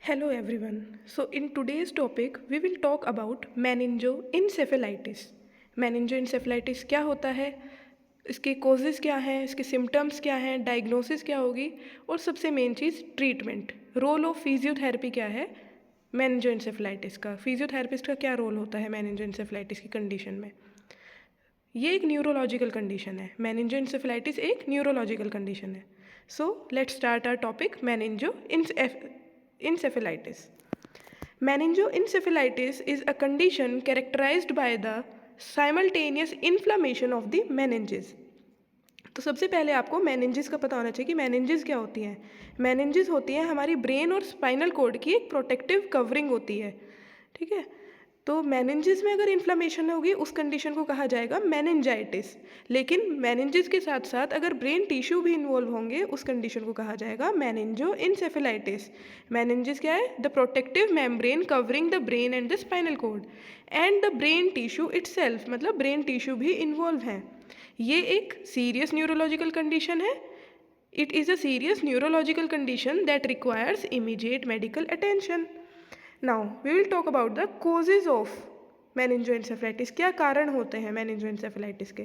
Hello everyone. So in today's topic we will talk about meningoencephalitis. meningoencephalitis क्या होता है, इसके कॉजेज़ क्या हैं, इसके सिम्टम्स क्या हैं, डायग्नोसिस क्या होगी और सबसे मेन चीज़ ट्रीटमेंट। रोल ऑफ फिजियोथेरेपी क्या है meningoencephalitis का, फिजियोथेरेपिस्ट का क्या रोल होता है meningoencephalitis की कंडीशन में। ये एक न्यूरोलॉजिकल कंडीशन है, meningoencephalitis एक न्यूरोलॉजिकल कंडीशन है। So let's start our topic meningoencephalitis. Meningoencephalitis is a condition characterized by the simultaneous inflammation of the meninges. तो सबसे पहले आपको मेनिंजेस का पता होना चाहिए कि मेनिंजेस क्या होती हैं। मेनिंजेस होती हैं हमारी ब्रेन और स्पाइनल कॉर्ड की एक प्रोटेक्टिव कवरिंग होती है, ठीक है। तो मेनिंजेस में अगर इन्फ्लामेशन होगी उस कंडीशन को कहा जाएगा मेनिंजाइटिस। लेकिन मेनिंजेस के साथ साथ अगर ब्रेन टिश्यू भी इन्वॉल्व होंगे उस कंडीशन को कहा जाएगा मेनिंजोइंसेफेलाइटिस। मेनिंजेस क्या है? The protective membrane covering the brain and the spinal cord and the brain tissue itself, मतलब ब्रेन टिश्यू भी इन्वॉल्व हैं। ये एक सीरियस न्यूरोलॉजिकल कंडीशन है। It is a serious neurological condition that requires immediate medical attention. Now we will talk about the causes of meningoencephalitis. क्या कारण होते हैं मेनिंजोएंसेफेलाइटिस के?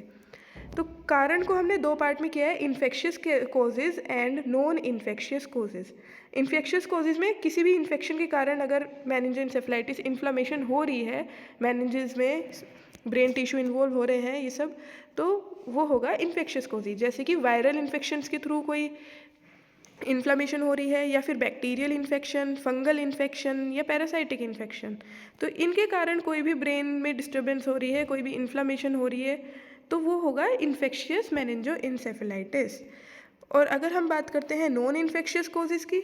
तो कारण को हमने दो पार्ट में किया है, infectious causes and non infectious causes. Infectious causes में किसी भी इन्फेक्शन के कारण अगर मेनिंजोएंसेफेलाइटिस इन्फ्लामेशन हो रही है, मेनिंजेस में ब्रेन टिश्यू इन्वॉल्व हो रहे हैं ये सब, तो वो होगा इन्फेक्शियस कोजेज। जैसे कि वायरल इन्फेक्शंस के थ्रू कोई इन्फ्लामेशन हो रही है, या फिर बैक्टीरियल इन्फेक्शन, फंगल इन्फेक्शन या पैरासाइटिक इन्फेक्शन। तो इनके कारण कोई भी ब्रेन में डिस्टर्बेंस हो रही है, कोई भी इन्फ्लामेशन हो रही है, तो वो होगा इन्फेक्शियस मेनिंजोइंसेफेलाइटिस। और अगर हम बात करते हैं नॉन इन्फेक्शियस कोजेज़ की,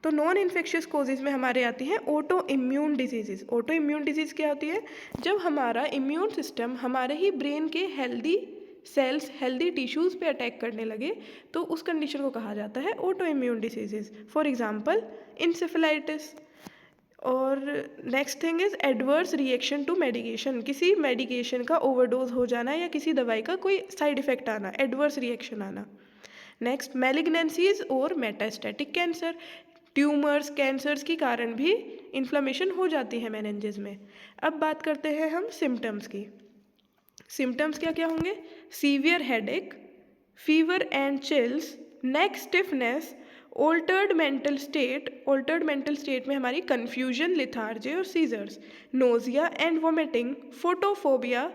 तो नॉन इन्फेक्शियस कोजेज़ में हमारे आती हैं auto immune disease. Auto immune disease क्या होती है? जब हमारा इम्यून सिस्टम हमारे ही ब्रेन के हेल्दी सेल्स, हेल्दी टिश्यूज़ पे अटैक करने लगे, तो उस कंडीशन को कहा जाता है auto immune diseases. For example encephalitis. और next thing is adverse reaction to medication. किसी मेडिकेशन का ओवरडोज हो जाना या किसी दवाई का कोई साइड इफेक्ट आना, एडवर्स रिएक्शन आना। नेक्स्ट मैलिग्नेंसीज और मेटास्टैटिक कैंसर। ट्यूमर्स, कैंसर्स के कारण भी इन्फ्लामेशन हो जाती है मेनिंजेस में। अब बात करते हैं हम सिम्टम्स की। सिम्टम्स क्या क्या होंगे? Severe headache, fever and chills, neck stiffness, altered mental state. Altered mental state में हमारी कन्फ्यूजन, लिथार्जी और seizures, nausea and vomiting, photophobia,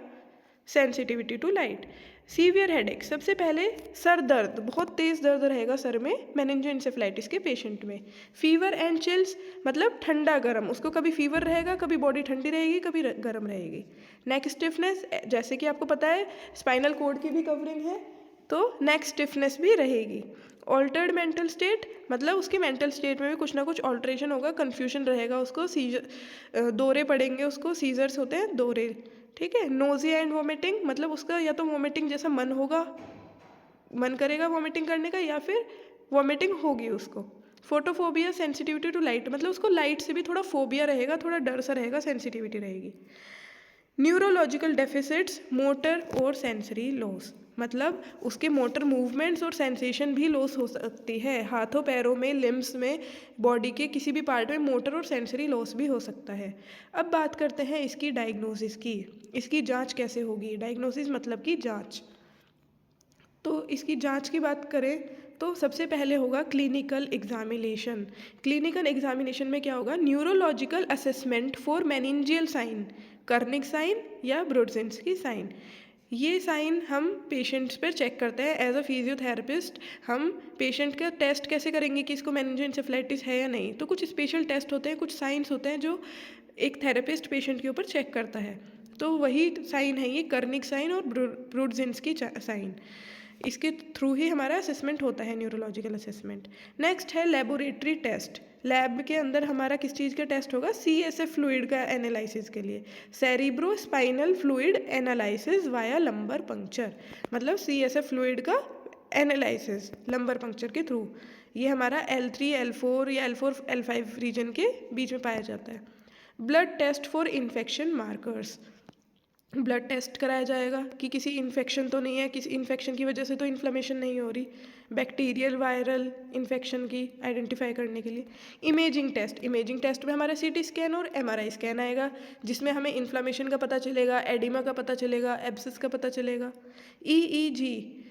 sensitivity to light. Severe headache, सबसे पहले सर दर्द, बहुत तेज़ दर्द रहेगा सर में मेनिंजोइंसेफेलाइटिस के पेशेंट में। फीवर एंड चिल्स मतलब ठंडा गर्म, उसको कभी फीवर रहेगा, कभी बॉडी ठंडी रहेगी, कभी गर्म रहेगी। नेक स्टिफनेस, जैसे कि आपको पता है स्पाइनल कॉर्ड की भी कवरिंग है, तो नेक स्टिफनेस भी रहेगी। ऑल्टर्ड मेंटल स्टेट मतलब उसके मेंटल स्टेट में भी कुछ ना कुछ ऑल्ट्रेशन होगा, कन्फ्यूजन रहेगा, उसको सीजर, दौरे पड़ेंगे, उसको सीजर्स होते हैं दौरे, ठीक है। नोजिया एंड वोमिटिंग मतलब उसका या तो वोमिटिंग जैसा मन होगा, मन करेगा वोमिटिंग करने का, या फिर वोमिटिंग होगी उसको। फोटोफोबिया, सेंसिटिविटी टू लाइट मतलब उसको लाइट से भी थोड़ा फोबिया रहेगा, थोड़ा डर सा रहेगा, सेंसिटिविटी रहेगी। न्यूरोलॉजिकल डेफिसिट्स, मोटर और सेंसरी लॉस मतलब उसके मोटर मूवमेंट्स और सेंसेशन भी लॉस हो सकती है। हाथों पैरों में, लिम्स में, बॉडी के किसी भी पार्ट में मोटर और सेंसरी लॉस भी हो सकता है। अब बात करते हैं इसकी डायग्नोसिस की। इसकी जांच कैसे होगी? डायग्नोसिस मतलब कि जांच। तो इसकी जांच की बात करें तो सबसे पहले होगा क्लिनिकल एग्जामिनेशन। क्लिनिकल एग्जामिनेशन में क्या होगा? Neurological assessment for meningeal sign, Kernig sign या ब्रोडजिंस्की साइन। ये साइन हम पेशेंट्स पर चेक करते हैं एज अ फिजियोथेरेपिस्ट। हम पेशेंट का टेस्ट कैसे करेंगे कि इसको मेनिंजोइंसेफेलाइटिस है या नहीं? तो कुछ स्पेशल टेस्ट होते हैं, कुछ साइंस होते हैं जो एक थेरेपिस्ट पेशेंट के ऊपर चेक करता है। तो वही साइन है ये कर्निक साइन और ब्रोडजिंस्की साइन। इसके थ्रू ही हमारा असेसमेंट होता है, न्यूरोलॉजिकल असेसमेंट। नेक्स्ट है लेबोरेटरी टेस्ट। लैब के अंदर हमारा किस चीज़ का टेस्ट होगा? CSF फ्लूइड का एनालिसिस के लिए, cerebro spinal fluid analysis via lumbar puncture, मतलब CSF फ्लूइड का एनालिसिस लंबर पंक्चर के थ्रू। ये हमारा L3, L4 या L4, L5 रीजन के बीच में पाया जाता है। Blood test for infection markers, blood test कराया जाएगा कि किसी इन्फेक्शन तो नहीं है, किसी इन्फेक्शन की वजह से तो इन्फ्लेमेशन नहीं हो रही, बैक्टीरियल वायरल इन्फेक्शन की आइडेंटिफाई करने के लिए। इमेजिंग टेस्ट में हमारा सीटी स्कैन और एमआरआई स्कैन आएगा, जिसमें हमें इन्फ्लेमेशन का पता चलेगा, एडिमा का पता चलेगा, एब्सिस का पता चलेगा। EEG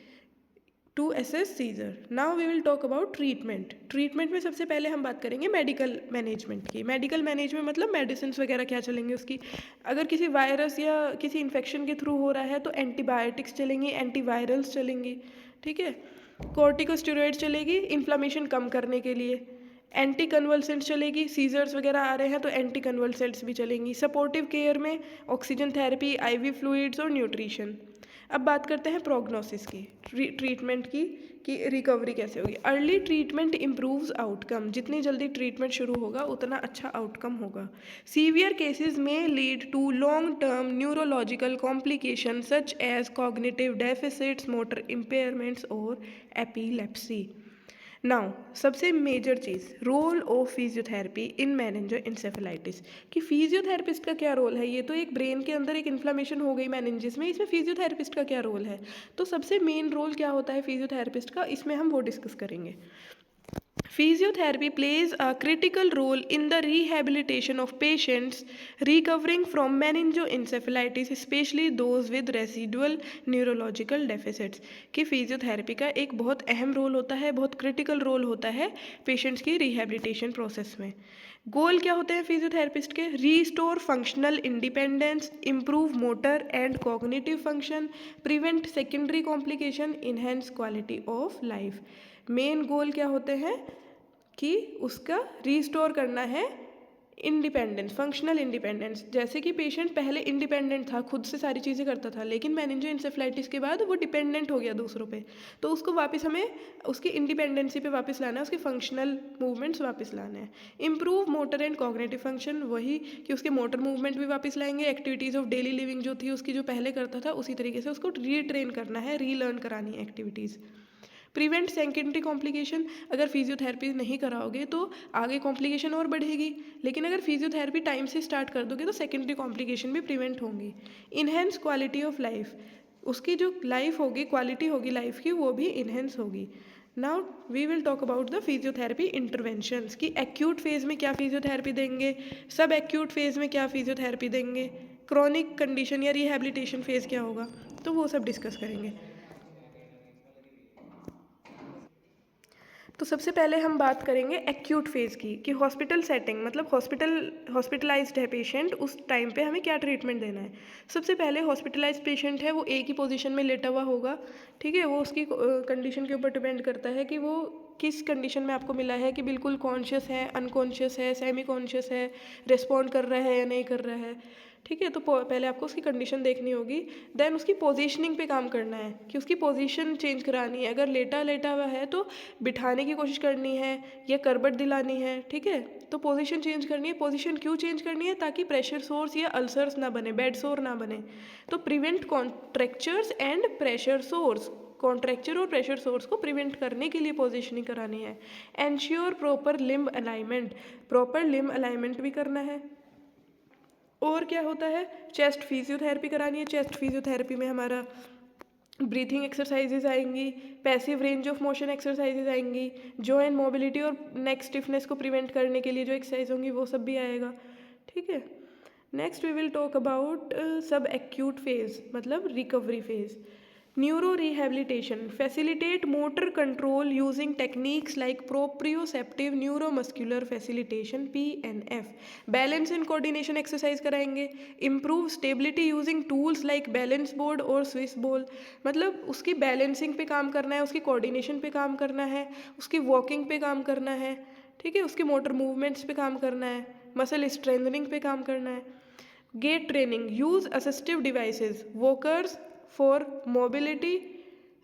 to assess seizure. Now we will talk about treatment में सबसे पहले हम बात करेंगे मेडिकल मैनेजमेंट की। मेडिकल मैनेजमेंट मतलब मेडिसिन वगैरह क्या चलेंगे उसकी। अगर किसी वायरस या किसी इन्फेक्शन के थ्रू हो रहा है तो एंटीबायोटिक्स चलेंगी, एंटीवायरल्स चलेंगी, ठीक है। कॉर्टिकोस्टेरॉइड चलेगी इन्फ्लामेशन कम करने के लिए, एंटी कन्वल्सेंट्स चलेगी, सीजर्स वगैरह आ रहे हैं तो एंटी कन्वल्सेंट्स भी चलेंगी। सपोर्टिव केयर में ऑक्सीजन थेरेपी, आईवी फ्लूइड्स और न्यूट्रिशन। अब बात करते हैं प्रोग्नोसिस की, ट्रीटमेंट की, कि रिकवरी कैसे होगी। अर्ली ट्रीटमेंट इम्प्रूव्स आउटकम, जितनी जल्दी ट्रीटमेंट शुरू होगा उतना अच्छा आउटकम होगा। सीवियर केसेस में lead to long term neurological complication such as cognitive deficits, motor impairments और एपिलेप्सी। नाउ सबसे मेजर चीज़, role of physiotherapy in meningoencephalitis, कि फिजियोथेरेपिस्ट का क्या रोल है। ये तो एक ब्रेन के अंदर एक इन्फ्लामेशन हो गई मेनिंजिस में, इसमें फिजियोथेरेपिस्ट का क्या रोल है। तो सबसे मेन रोल क्या होता है फिजियोथेरेपिस्ट का, इसमें हम वो डिस्कस करेंगे। Physiotherapy plays a critical role in the rehabilitation of patients recovering from meningoencephalitis, especially those with residual neurological deficits। कि फिजियोथेरेपी का एक बहुत अहम रोल होता है, बहुत क्रिटिकल रोल होता है पेशेंट्स की रिहेबिलिटेशन प्रोसेस में। गोल क्या होते हैं फिजियोथेरेपिस्ट के, restore functional independence, improve motor and cognitive function, prevent secondary complication, enhance quality of life. Main goal क्या होते हैं कि उसका रीस्टोर करना है इंडिपेंडेंस, फंक्शनल इंडिपेंडेंस। जैसे कि पेशेंट पहले इंडिपेंडेंट था, खुद से सारी चीज़ें करता था, लेकिन मेनिंजोइंसेफेलाइटिस के बाद वो डिपेंडेंट हो गया दूसरों पे, तो उसको वापस हमें उसकी इंडिपेंडेंसी पे वापस लाना है, उसके फंक्शनल मूवमेंट्स वापस लाने हैं। Improve motor and cognitive function, वही कि उसके मोटर मूवमेंट भी वापस लाएंगे, एक्टिविटीज़ ऑफ डेली लिविंग जो थी उसकी, जो पहले करता था उसी तरीके से उसको रीट्रेन करना है, रीलर्न करानी है एक्टिविटीज़। प्रिवेंट सेकेंडरी कॉम्प्लिकेशन, अगर फिजियोथेरेपी नहीं कराओगे तो आगे कॉम्प्लिकेशन और बढ़ेगी, लेकिन अगर फिजियोथेरेपी टाइम से स्टार्ट कर दोगे तो सेकेंडरी कॉम्प्लिकेशन भी प्रिवेंट होंगी। इन्हेंस क्वालिटी ऑफ लाइफ, उसकी जो लाइफ होगी, क्वालिटी होगी लाइफ की, वो भी इन्हेंस होगी। Now we will talk about the physiotherapy interventions, कि एक्यूट फेज में क्या फिजियोथेरेपी देंगे, सब एक्यूट फेज में क्या फिजियोथेरेपी देंगे, क्रॉनिक कंडीशन या रिहेबिलिटेशन फेज क्या होगा, तो वो सब डिस्कस करेंगे। तो सबसे पहले हम बात करेंगे एक्यूट फेज़ की, कि हॉस्पिटल सेटिंग मतलब हॉस्पिटलाइज्ड है पेशेंट, उस टाइम पे हमें क्या ट्रीटमेंट देना है। सबसे पहले हॉस्पिटलाइज्ड पेशेंट है वो एक ही पोजीशन में लेटा हुआ होगा, ठीक है। वो उसकी कंडीशन के ऊपर डिपेंड करता है कि वो किस कंडीशन में आपको मिला है, कि बिल्कुल कॉन्शियस है, अनकॉन्शियस है, सेमी कॉन्शियस है, रिस्पॉन्ड कर रहा है या नहीं कर रहा है, ठीक है। तो पहले आपको उसकी कंडीशन देखनी होगी, देन उसकी पोजीशनिंग पे काम करना है कि उसकी पोजीशन चेंज करानी है। अगर लेटा लेटा हुआ है तो बिठाने की कोशिश करनी है या करबट दिलानी है, ठीक है। तो पोजीशन चेंज करनी है। पोजीशन क्यों चेंज करनी है, ताकि प्रेशर सोर्स या अल्सर्स ना बने, बेड सोर ना बने। तो prevent contractures and pressure source, contracture और प्रेशर सोर्स को प्रिवेंट करने के लिए पोजीशनिंग करानी है। Ensure proper limb alignment, proper limb alignment भी करना है। और क्या होता है, चेस्ट फिजियोथेरेपी करानी है। चेस्ट फिजियोथेरेपी में हमारा ब्रीथिंग एक्सरसाइजेज आएंगी, passive range of motion exercises आएंगी, जॉइंट मोबिलिटी और नेक स्टिफनेस को प्रिवेंट करने के लिए जो एक्सरसाइज होंगी वो सब भी आएगा, ठीक है। Next we will talk about sub acute phase मतलब recovery phase. Neuro rehabilitation facilitate motor control using techniques like proprioceptive neuromuscular facilitation PNF। Balance and coordination exercise कराएंगे। Improve stability using tools like balance board और Swiss ball, मतलब उसकी balancing पे काम करना है, उसकी कोऑर्डिनेशन पे काम करना है, उसकी वॉकिंग पे काम करना है, ठीक है। उसके मोटर मूवमेंट्स पे काम करना है, मसल स्ट्रेंथनिंग पे काम करना है। Gait training, use assistive devices, walkers for mobility,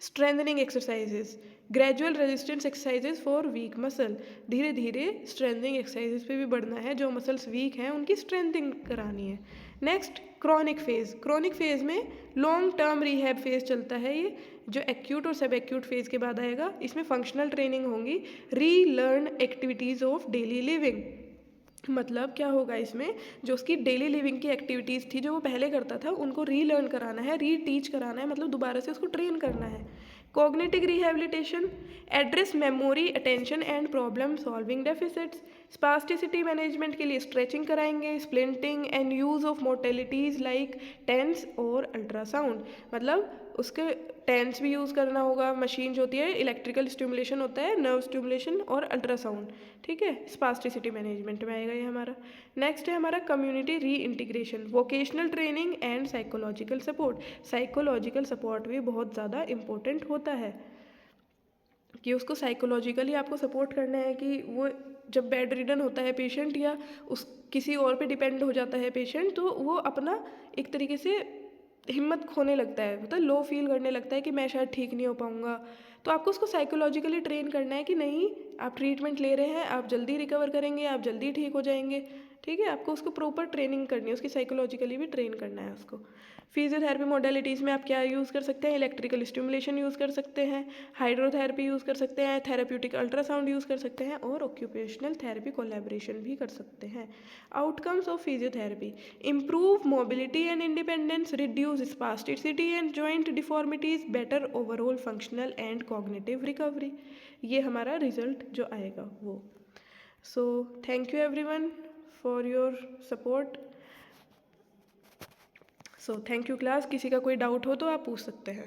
strengthening exercises, gradual resistance exercises for weak muscle. धीरे धीरे स्ट्रेंथनिंग एक्सरसाइजेस पे भी बढ़ना है, जो मसल्स वीक हैं उनकी स्ट्रेंथनिंग करानी है। Next chronic phase, chronic phase में लॉन्ग टर्म रिहैब फेज चलता है, ये जो एक्यूट और सब एक्यूट फेज के बाद आएगा। इसमें फंक्शनल ट्रेनिंग होंगी, री learn activities of daily living, मतलब क्या होगा इसमें, जो उसकी डेली लिविंग की एक्टिविटीज़ थी जो वो पहले करता था उनको रीलर्न कराना है, रीटीच कराना है, मतलब दोबारा से उसको ट्रेन करना है। Cognitive rehabilitation, address memory, attention and problem solving deficits. Spasticity management के लिए स्ट्रेचिंग कराएंगे, splinting and use of modalities like TENS और अल्ट्रासाउंड, मतलब उसके टेंस भी यूज़ करना होगा, मशीन जो होती है इलेक्ट्रिकल स्टिमुलेशन होता है, नर्व स्टिमुलेशन और अल्ट्रासाउंड, ठीक है, स्पास्टिसिटी मैनेजमेंट में आएगा ये हमारा। नेक्स्ट है हमारा कम्युनिटी री integration, vocational training and psychological support. Psychological support भी बहुत ज़्यादा इम्पोर्टेंट होता है कि उसको साइकोलॉजिकली आपको सपोर्ट करना है कि वो जब बेड रिडन होता है पेशेंट या उस किसी और पे डिपेंड हो जाता है पेशेंट, तो वो अपना एक तरीके से हिम्मत खोने लगता है, मतलब लो फील करने लगता है कि मैं शायद ठीक नहीं हो पाऊँगा। तो आपको उसको साइकोलॉजिकली ट्रेन करना है कि नहीं, आप ट्रीटमेंट ले रहे हैं, आप जल्दी रिकवर करेंगे, आप जल्दी ठीक हो जाएंगे, ठीक है। आपको उसको प्रॉपर ट्रेनिंग करनी है, उसकी साइकोलॉजिकली भी ट्रेन करना है उसको। फिजियोथेरेपी मॉडलिटीज़ में आप क्या यूज़ कर सकते हैं, इलेक्ट्रिकल स्टिमुलेशन यूज़ कर सकते हैं, हाइड्रोथेरेपी यूज़ कर सकते हैं, थेरेप्यूटिक अल्ट्रासाउंड यूज़ कर सकते हैं और ऑक्यूपेशनल थेरेपी कोलैबोरेशन भी कर सकते हैं। Outcomes of physiotherapy, improve mobility and independence, reduce spasticity and joint deformities, better overall functional and cognitive recovery. ये हमारा रिजल्ट जो आएगा वो। So thank you everyone for your support. So thank you class, किसी का कोई डाउट हो तो आप पूछ सकते हैं।